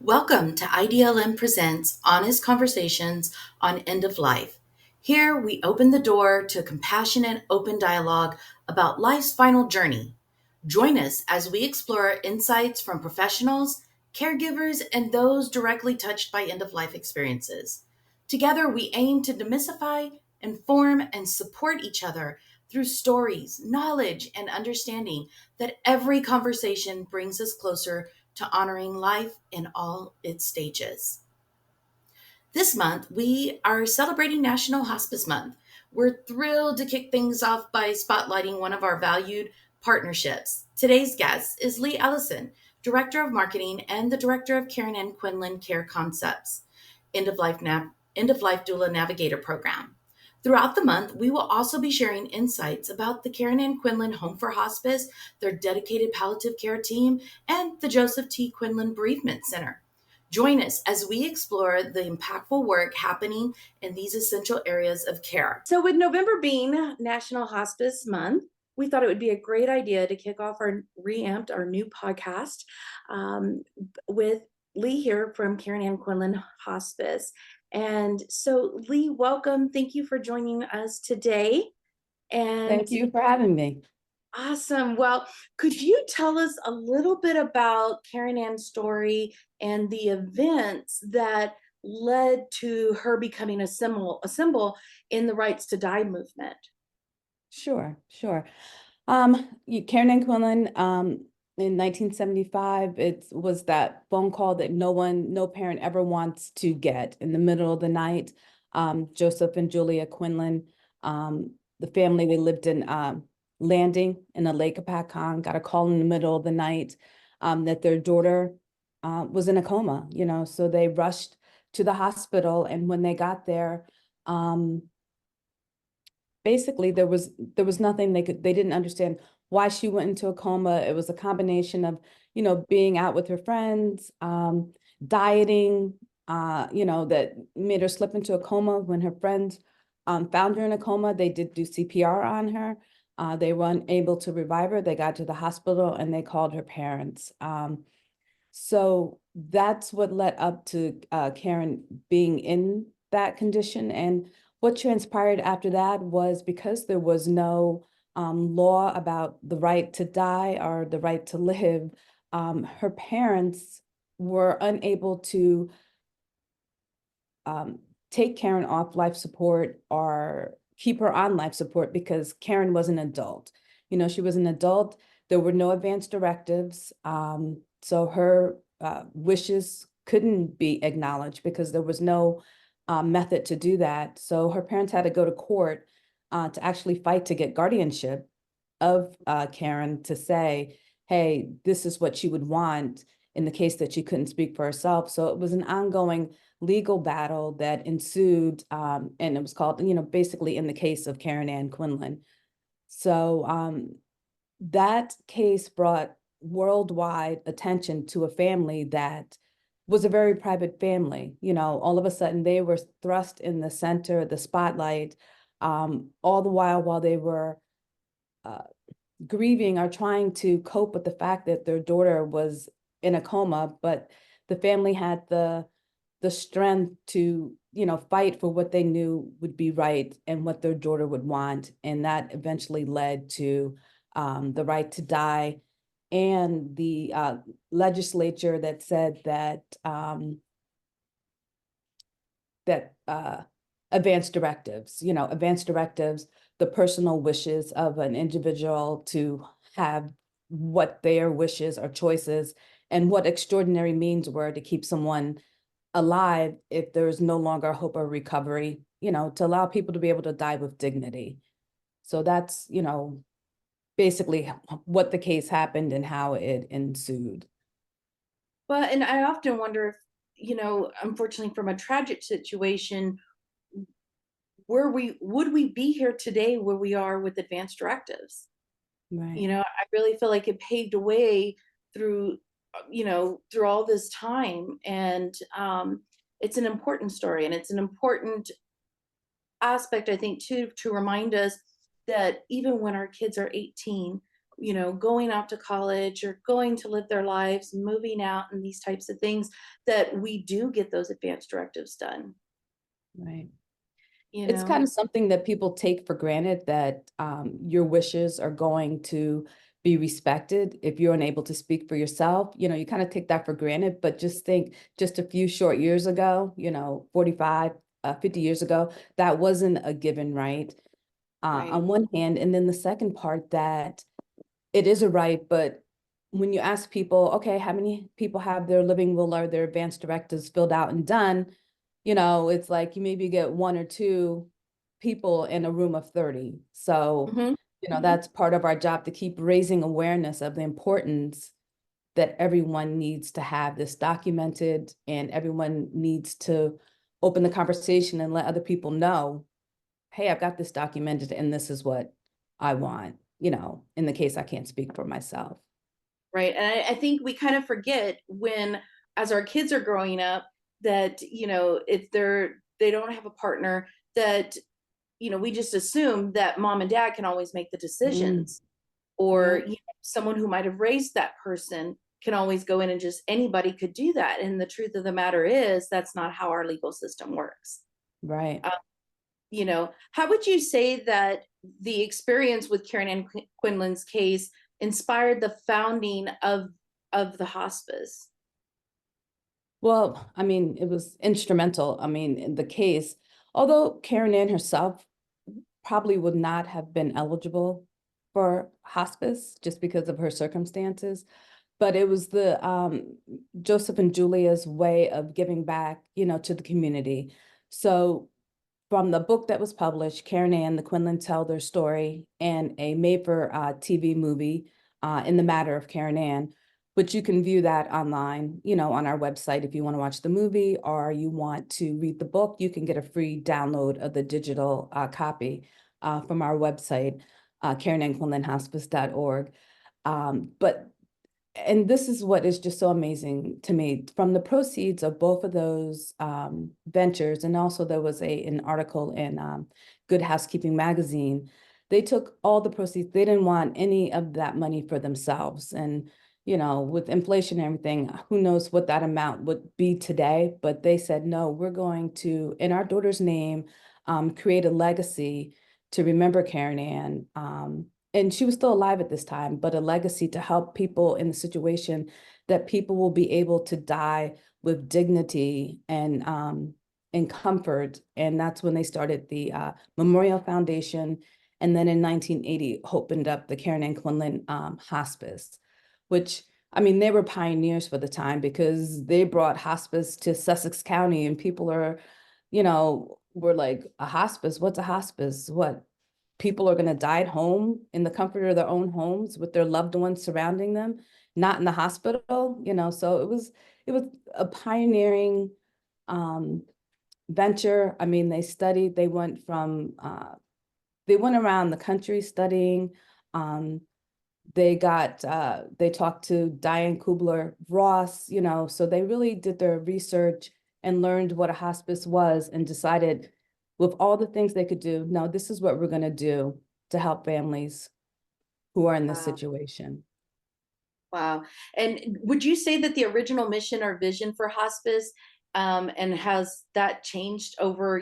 Welcome to IDLM Presents Honest Conversations on End of Life. Here we open the door to compassionate, open dialogue about life's final journey. Join us as we explore insights from professionals, caregivers, and those directly touched by end of life experiences. Together, we aim to demystify, inform, and support each other through stories, knowledge, and understanding that every conversation brings us closer to honoring life in all its stages. This month, we are celebrating National Hospice Month. We're thrilled to kick things off by spotlighting one of our valued partnerships. Today's guest is Lee Ellison, Director of Marketing and the Director of Karen Ann Quinlan Care Concepts, End of Life Doula Navigator program. Throughout the month, we will also be sharing insights about the Karen Ann Quinlan Home for Hospice, their dedicated palliative care team, and the Joseph T. Quinlan Bereavement Center. Join us as we explore the impactful work happening in these essential areas of care. So with November being National Hospice Month, we thought it would be a great idea to kick off our new podcast with Lee here from Karen Ann Quinlan Hospice. And so, Lee, welcome. Thank you for joining us today. And thank you for having me. Awesome. Well, could you tell us a little bit about Karen Ann's story and the events that led to her becoming a symbol in the Rights to Die movement? Sure. Karen Ann Quinlan, in 1975, it was that phone call that no parent ever wants to get in the middle of the night. Joseph and Julia Quinlan, the family, they lived in Landing in the Lake Apacon, got a call in the middle of the night that their daughter was in a coma, so they rushed to the hospital. And when they got there, basically there was nothing they didn't understand why she went into a coma. It was a combination of, being out with her friends, dieting, that made her slip into a coma. When her friends found her in a coma, they did do CPR on her. They were unable to revive her. They got to the hospital and they called her parents. So that's what led up to Karen being in that condition. And what transpired after that was, because there was no law about the right to die or the right to live, her parents were unable to take Karen off life support or keep her on life support because Karen was an adult. She was an adult. There were no advance directives. So her wishes couldn't be acknowledged because there was no method to do that. So her parents had to go to court to actually fight to get guardianship of Karen, to say, hey, this is what she would want in the case that she couldn't speak for herself. So it was an ongoing legal battle that ensued, and it was called, basically in the case of Karen Ann Quinlan. So that case brought worldwide attention to a family that was a very private family. All of a sudden they were thrust in the center, the spotlight, all the while they were grieving or trying to cope with the fact that their daughter was in a coma, but the family had the strength to, fight for what they knew would be right and what their daughter would want. And that eventually led to the right to die, and the legislature that said that advance directives, the personal wishes of an individual to have what their wishes or choices and what extraordinary means were to keep someone alive if there's no longer hope of recovery, to allow people to be able to die with dignity. So that's, basically what the case happened and how it ensued. Well, and I often wonder if, unfortunately from a tragic situation, would we be here today where we are with advanced directives? Right. I really feel like it paved a way through all this time. And it's an important story, and it's an important aspect, I think, too, to remind us that even when our kids are 18, going off to college or going to live their lives, moving out, and these types of things, that we do get those advance directives done. Right. You It's know, kind of something that people take for granted that your wishes are going to be respected if you're unable to speak for yourself. You kind of take that for granted, but just think just a few short years ago, 45, 50 years ago, that wasn't a given right right. on one hand. And then the second part that it is a right, but when you ask people, okay, how many people have their living will or their advance directives filled out and done? It's like you maybe get one or two people in a room of 30. So, Hmm. that's part of our job to keep raising awareness of the importance that everyone needs to have this documented and everyone needs to open the conversation and let other people know, hey, I've got this documented and this is what I want, in the case I can't speak for myself. Right. And I think we kind of forget when, as our kids are growing up, that, if they don't have a partner, that, we just assume that mom and dad can always make the Mm, decisions, or, yeah, someone who might have raised that person can always go in and just anybody could do that. And the truth of the matter is, that's not how our legal system works. right. How would you say that the experience with Karen Ann Quinlan's case inspired the founding of the hospice? Well, I mean, it was instrumental. I mean, in the case, although Karen Ann herself probably would not have been eligible for hospice just because of her circumstances, but it was the Joseph and Julia's way of giving back, to the community. So from the book that was published, Karen Ann, the Quinlan tell their story, and a made for TV movie in the matter of Karen Ann, which you can view that online, on our website if you want to watch the movie or you want to read the book, you can get a free download of the digital copy from our website, karenannquinlanhospice.org. But and this is what is just so amazing to me from the proceeds of both of those ventures, and also there was an article in Good Housekeeping magazine. They took all the proceeds. They didn't want any of that money for themselves, and with inflation and everything, who knows what that amount would be today, but they said no, we're going to, in our daughter's name, create a legacy to remember Karen Ann, and she was still alive at this time, but a legacy to help people in the situation, that people will be able to die with dignity and comfort. And that's when they started the Memorial Foundation. And then in 1980, opened up the Karen Ann Quinlan Hospice, which, I mean, they were pioneers for the time because they brought hospice to Sussex County, and people were like, a hospice? What's a hospice? What? People are going to die at home in the comfort of their own homes with their loved ones surrounding them, not in the hospital, so it was a pioneering um, venture. I mean, they went around the country studying. um, they talked to Diane Kubler-Ross, so they really did their research and learned what a hospice was and decided with all the things they could do, no, this is what we're going to do to help families who are in this Wow. situation. Wow. And would you say that the original mission or vision for hospice, and has that changed over,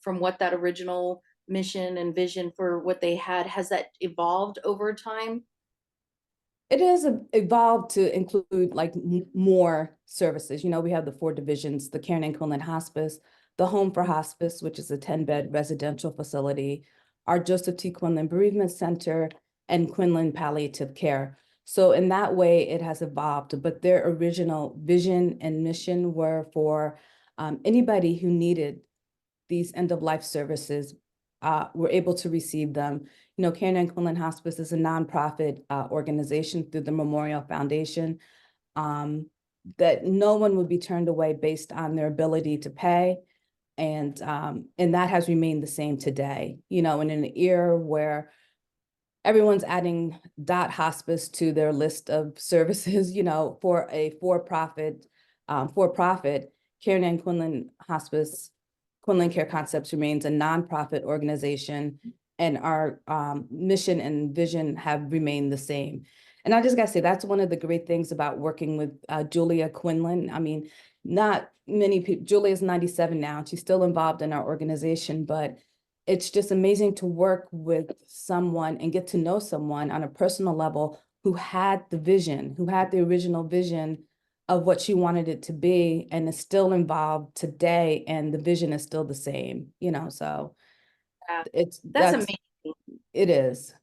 from what that original mission and vision for what they had, has that evolved over time? It has evolved to include like more services. We have the 4 divisions: the Karen and Quinlan Hospice, the Home for Hospice, which is a 10-bed residential facility, our Joseph T. Quinlan Bereavement Center, and Quinlan Palliative Care. So in that way, it has evolved, but their original vision and mission were for anybody who needed these end-of-life services were able to receive them. Karen Ann Quinlan Hospice is a nonprofit organization through the Memorial Foundation, that no one would be turned away based on their ability to pay. And that has remained the same today, in an era where everyone's adding dot hospice to their list of services, for a for-profit, Karen Ann Quinlan Hospice, Quinlan Care Concepts remains a nonprofit organization and our mission and vision have remained the same. And I just got to say, that's one of the great things about working with Julia Quinlan. I mean, not many people, Julia's 97 now, and she's still involved in our organization, but it's just amazing to work with someone and get to know someone on a personal level who had the vision, who had the original vision of what she wanted it to be, and is still involved today, and the vision is still the same, so Yeah, it's that's amazing. it is.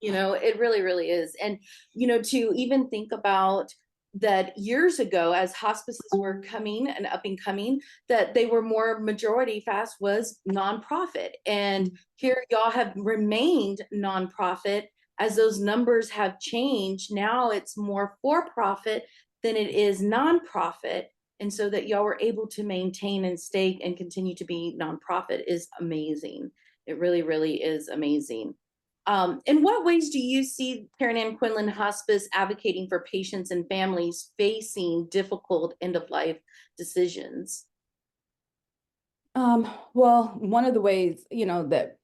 It really, really is. And, to even think about that years ago, as hospices were coming and up and coming, that they were more majority fast was nonprofit. And here y'all have remained nonprofit as those numbers have changed. Now it's more for profit than it is nonprofit. And so that y'all were able to maintain and stay and continue to be nonprofit is amazing. It really, really is amazing. In what ways do you see Karen Ann Quinlan Hospice advocating for patients and families facing difficult end-of-life decisions? Well, one of the ways, that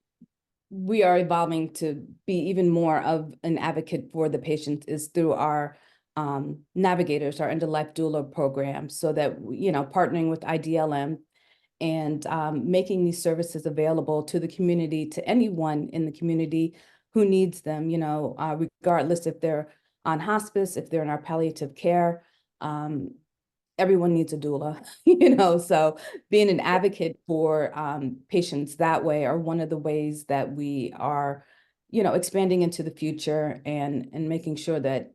we are evolving to be even more of an advocate for the patient is through our Navigators, our end-of-life doula program, so that, partnering with IDLM and making these services available to the community, to anyone in the community who needs them, regardless if they're on hospice, if they're in our palliative care. Everyone needs a doula, so being an advocate for patients that way are one of the ways that we are, expanding into the future and making sure that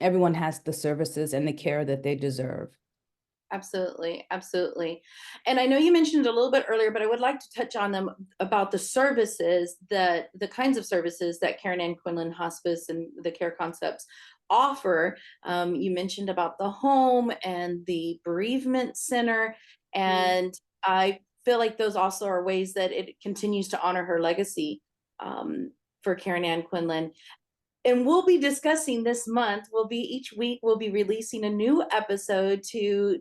everyone has the services and the care that they deserve. Absolutely, absolutely. And I know you mentioned it a little bit earlier, but I would like to touch on them about the services that the kinds of services that Karen Ann Quinlan Hospice and the care concepts offer. You mentioned about the home and the bereavement center, and I feel like those also are ways that it continues to honor her legacy for Karen Ann Quinlan. And we'll be discussing this month, each week we'll be releasing a new episode to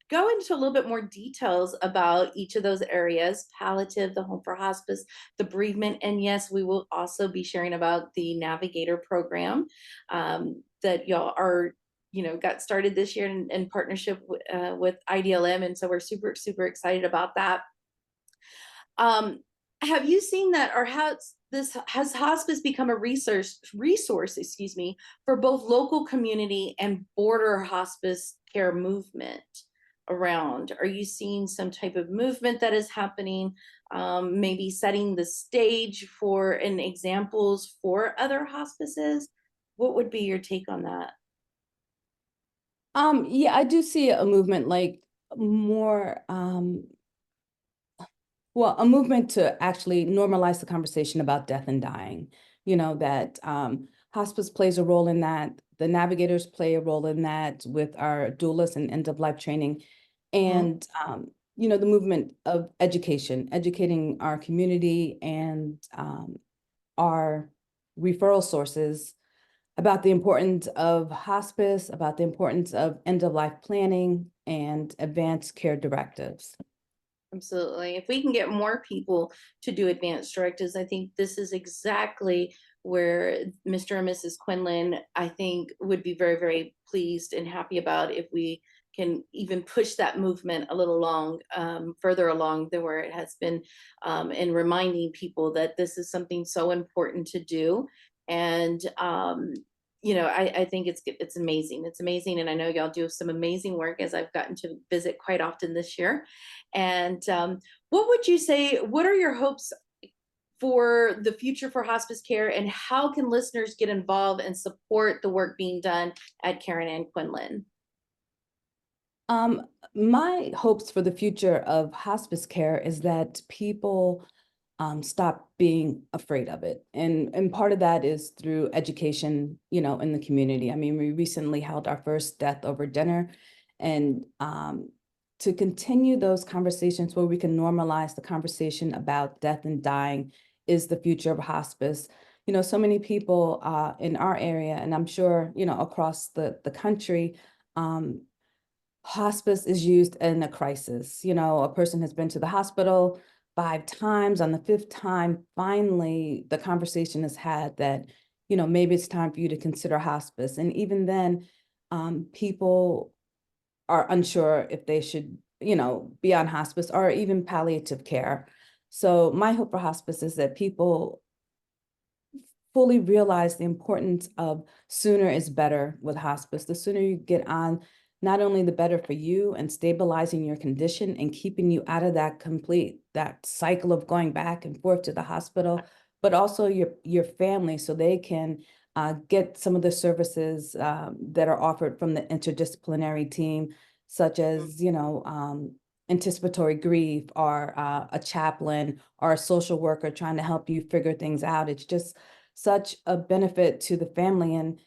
go into a little bit more details about each of those areas: palliative, the home for hospice, the bereavement, and yes, we will also be sharing about the Navigator program that y'all are got started this year in partnership with IDLM, and so we're super, super excited about that. Have you seen that, or has hospice become a resource, excuse me, for both local community and border hospice care movement around? Are you seeing some type of movement that is happening, maybe setting the stage for and examples for other hospices? What would be your take on that? Yeah, I do see a movement, like more well, a movement to actually normalize the conversation about death and dying, that hospice plays a role in that. The navigators play a role in that with our doulas and end-of-life training. And, the movement of educating our community and our referral sources about the importance of hospice, about the importance of end-of-life planning and advanced care directives. Absolutely. If we can get more people to do advanced directives, I think this is exactly where Mr. and Mrs. Quinlan, I think, would be very, very pleased and happy about if we can even push that movement a little further along than where it has been, and reminding people that this is something so important to do. And I think it's amazing. It's amazing, and I know y'all do some amazing work, as I've gotten to visit quite often this year. And what would you say? What are your hopes for the future for hospice care, and how can listeners get involved and support the work being done at Karen Ann Quinlan? My hopes for the future of hospice care is that people stop being afraid of it. And part of that is through education, in the community. I mean, we recently held our first death over dinner, and to continue those conversations where we can normalize the conversation about death and dying is the future of hospice. So many people in our area, and I'm sure, across the country, hospice is used in a crisis. A person has been to the hospital, 5 times. On the 5th time, finally, the conversation is had that, maybe it's time for you to consider hospice. And even then, people are unsure if they should, be on hospice or even palliative care. So my hope for hospice is that people fully realize the importance of sooner is better with hospice. The sooner you get on, not only the better for you and stabilizing your condition and keeping you out of that cycle of going back and forth to the hospital, but also your family, so they can get some of the services that are offered from the interdisciplinary team, such as, anticipatory grief, or a chaplain or a social worker trying to help you figure things out. It's just such a benefit to the family, and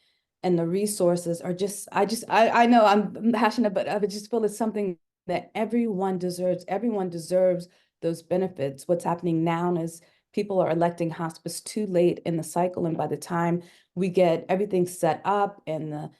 the resources are just, I know I'm passionate, but I just feel it's something that everyone deserves. Everyone deserves those benefits. What's happening now is people are electing hospice too late in the cycle, and by the time we get everything set up and the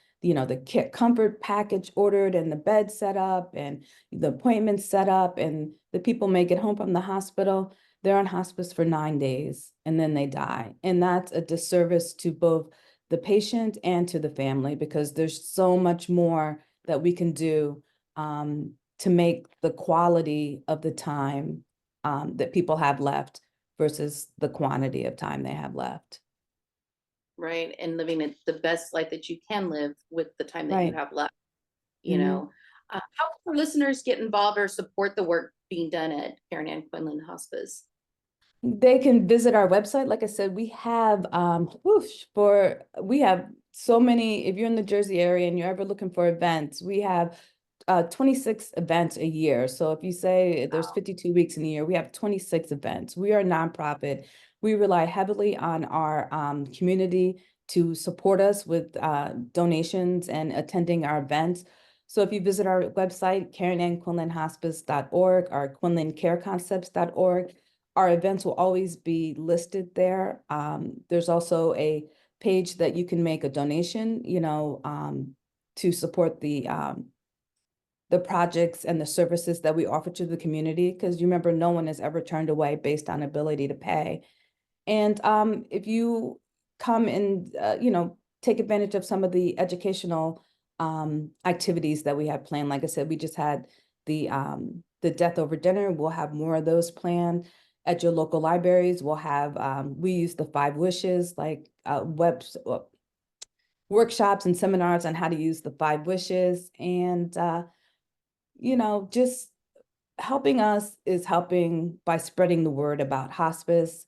comfort package ordered and the bed set up and the appointments set up, and the people may get home from the hospital, they're on hospice for 9 days and then they die. And that's a disservice to both the patient and to the family, because there's so much more that we can do to make the quality of the time that people have left versus the quantity of time they have left. Right. And living it the best life that you can live with the time that you Right. have left. You Mm-hmm. know, how can our listeners get involved or support the work being done at Karen Ann Quinlan Hospice? They can visit our website. Like I said, we have we have so many. If you're in the Jersey area and you're ever looking for events, we have 26 events a year. So if you say there's 52 weeks in a year, we have 26 events. We are a nonprofit. We rely heavily on our community to support us with donations and attending our events. So if you visit our website, KarenAnnQuinlanHospice.org or QuinlanCareConcepts.org, our events will always be listed there. There's also a page that you can make a donation, to support the projects and the services that we offer to the community. Because you remember, no one is ever turned away based on ability to pay. And if you come and, take advantage of some of the educational activities that we have planned. Like I said, we just had the Death Over Dinner. We'll have more of those planned at your local libraries. We'll have, we use the 5 wishes, like workshops and seminars on how to use the 5 wishes. And, just helping us is helping by spreading the word about hospice,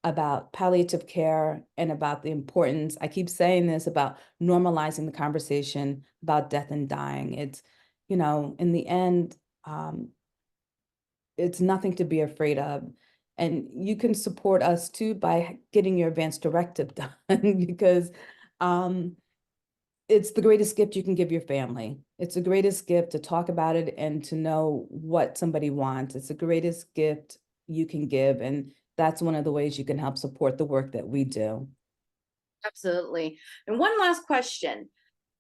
about palliative care, and about the importance, I keep saying this, about normalizing the conversation about death and dying. It's, in the end, it's nothing to be afraid of. And you can support us too by getting your advance directive done because it's the greatest gift you can give your family. It's the greatest gift to talk about it and to know what somebody wants. It's the greatest gift you can give. And that's one of the ways you can help support the work that we do. Absolutely. And one last question.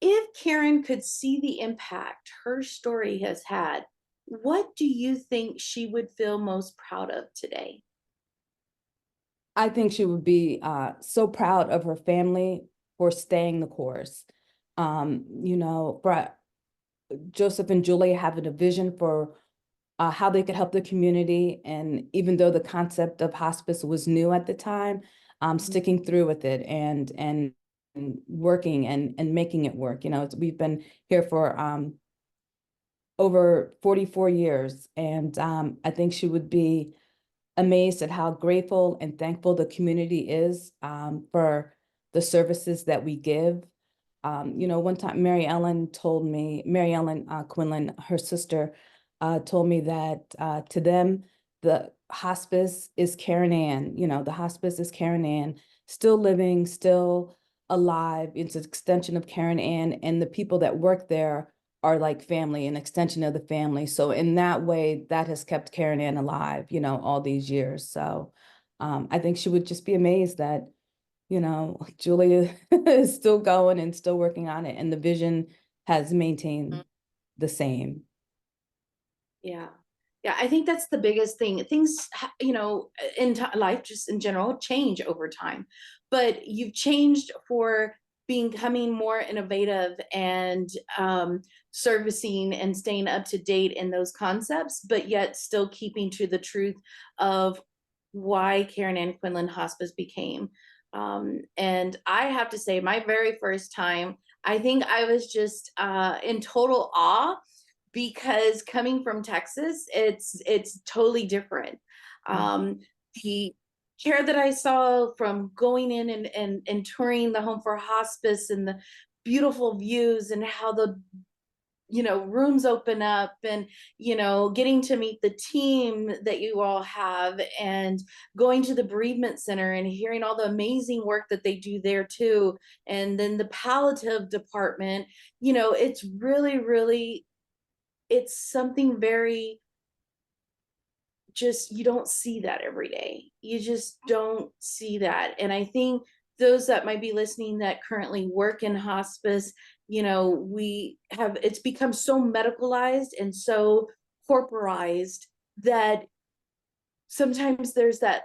If Karen could see the impact her story has had, what do you think she would feel most proud of today? I think she would be so proud of her family for staying the course. For Joseph and Julia having a vision for how they could help the community. And even though the concept of hospice was new at the time, sticking through with it and working and making it work. We've been here for over 44 years. And I think she would be amazed at how grateful and thankful the community is for the services that we give. One time Mary Ellen Quinlan, her sister, told me that to them, the hospice is Karen Ann. The hospice is Karen Ann, still living, still alive. It's an extension of Karen Ann, and the people that work there are like family, an extension of the family. So in that way, that has kept Karen Ann alive, all these years. So I think she would just be amazed that, Julia is still going and still working on it, and the vision has maintained the same. Yeah. Yeah, I think that's the biggest thing. Things, in life, just in general, change over time. But you've changed for becoming more innovative and servicing and staying up to date in those concepts, but yet still keeping to the truth of why Karen Ann Quinlan Hospice became. And I have to say, my very first time, I think I was just in total awe, because coming from Texas, it's totally different. Mm. Um, the care that I saw from going in and touring the home for hospice, and the beautiful views, and how the rooms open up, and getting to meet the team that you all have, and going to the bereavement center and hearing all the amazing work that they do there too, and then the palliative department, it's really, really, it's something very, just, you don't see that every day. You just don't see that. And I think those that might be listening that currently work in hospice, we have, it's become so medicalized and so corporized that sometimes there's that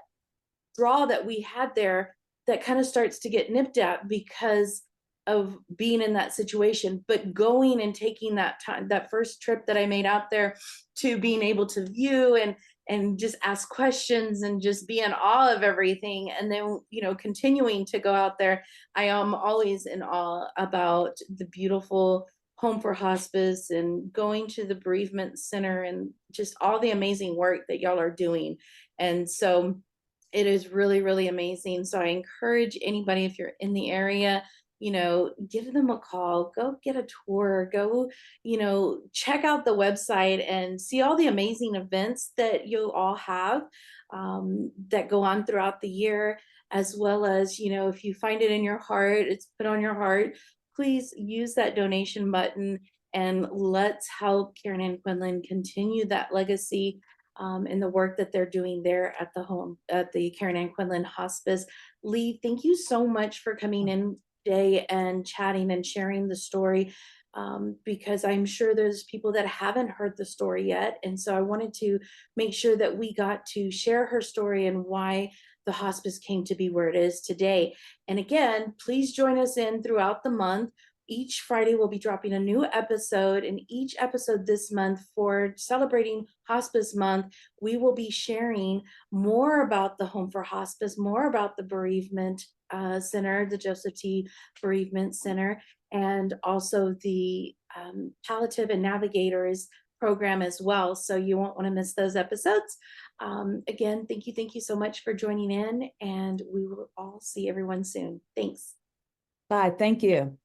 draw that we had there that kind of starts to get nipped at because of being in that situation. But going and taking that time, that first trip that I made out there, to being able to view and just ask questions and just be in awe of everything, and then continuing to go out there, I am always in awe about the beautiful home for hospice, and going to the bereavement center, and just all the amazing work that y'all are doing. And so it is really, really amazing. So I encourage anybody, if you're in the area, give them a call, go get a tour, go, check out the website and see all the amazing events that you all have, that go on throughout the year, as well as, if you find it in your heart, it's put on your heart, please use that donation button, and let's help Karen Ann Quinlan continue that legacy, and the work that they're doing there at the home, at the Karen Ann Quinlan Hospice. Lee, thank you so much for coming in today and chatting and sharing the story, because I'm sure there's people that haven't heard the story yet. And so I wanted to make sure that we got to share her story and why the hospice came to be where it is today. And again, please join us in throughout the month. Each Friday, we'll be dropping a new episode, and each episode this month, for celebrating Hospice Month, we will be sharing more about the Home for Hospice, more about the Bereavement Center, the Joseph T. Bereavement Center, and also the Palliative and Navigators program as well. So you won't want to miss those episodes. Again, thank you so much for joining in, and we will all see everyone soon. Thanks. Bye. Thank you.